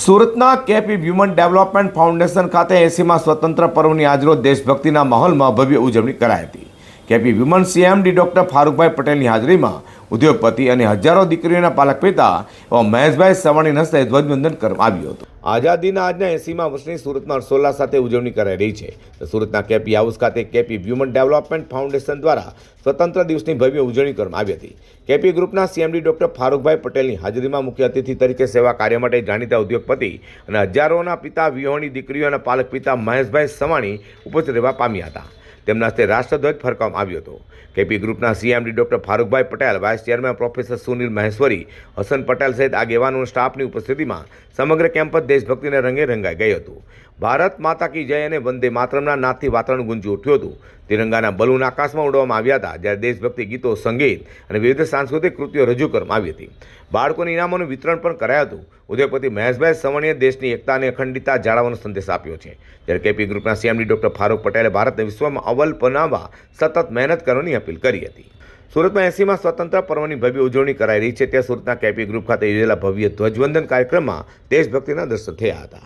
સુરતના KP human development foundation ખાતે 80મા સ્વતંત્ર પર્વની આજરોજ દેશભક્તિના માહોલમાં ભવ્ય ઉજવણી કરાઈ હતી। કેપી હ્યુમન સીએમડી ડૉક્ટર ફારૂકભાઈ પટેલની હાજરીમાં ઉદ્યોગપતિ અને હજારો દીકરીઓના પાલક પિતા એવા મહેશભાઈ સવાણીના હસ્તે ધ્વજવંદન કરવામાં આવ્યું હતું। આઝાદીના આજના 80મા વર્ષની સુરતમાં હર્ષોલ્લાસ સાથે ઉજવણી કરાઈ રહી છે। તો સુરતના કેપી હાઉસ ખાતે કેપી હ્યુમન ડેવલપમેન્ટ ફાઉન્ડેશન દ્વારા સ્વતંત્ર દિવસની ભવ્ય ઉજવણી કરવામાં આવી હતી। કેપી ગ્રુપના સીએમડી ડૉક્ટર ફારૂકભાઈ પટેલની હાજરીમાં મુખ્ય અતિથિ તરીકે સેવા કાર્ય માટે જાણીતા ઉદ્યોગપતિ અને હજારોના પિતા વિહોણી દીકરીઓના પાલક પિતા મહેશભાઈ સવાણી ઉપસ્થિત રહેવા પામ્યા હતા। તેમના હસ્તે રાષ્ટ્રધ્વજ ફરકાવવામાં આવ્યો હતો। કેપી ગ્રુપના CMD doctor Farukbhai Patel, vice chairman professor Sunil Maheshwari, Hasan Patel સહિત આગેવાનો સ્ટાફની ઉપસ્થિતિમાં સમગ્ર કેમ્પસ દેશભક્તિને રંગે રંગાઈ ગયું હતું। ભારત માતા કી જય અને વંદે માતરમના નાદથી વાતાવરણ ગુંજી ઉઠ્યું હતું। તિરંગાના બલૂન આકાશમાં ઉડાવવામાં આવ્યા હતા, જ્યારે દેશભક્તિ ગીતો, સંગીત અને વિવિધ સાંસ્કૃતિક કૃતિઓ રજૂ કરવામાં આવી હતી। બાળકોને ઇનામોનું વિતરણ પણ કરાયું હતું। ઉદ્યોગપતિ મહેશભાઈ સવાણીએ દેશની એકતા અને અખંડિતતા જાળવવાનો સંદેશ આપ્યો છે, જ્યારે કેપી ગ્રુપના સીએમડી ડૉક્ટર ફારૂક પટેલે ભારતને વિશ્વમાં અવ્વલ બનાવવા સતત મહેનત કરવાની અપીલ કરી હતી। સુરતમાં 80મા સ્વતંત્ર પર્વની ભવ્ય ઉજવણી કરાઈ રહી છે, ત્યાં સુરતના કેપી ગ્રુપ ખાતે યોજેલા ભવ્ય ધ્વજવંદન કાર્યક્રમમાં દેશભક્તિના દર્શન થયા હતા।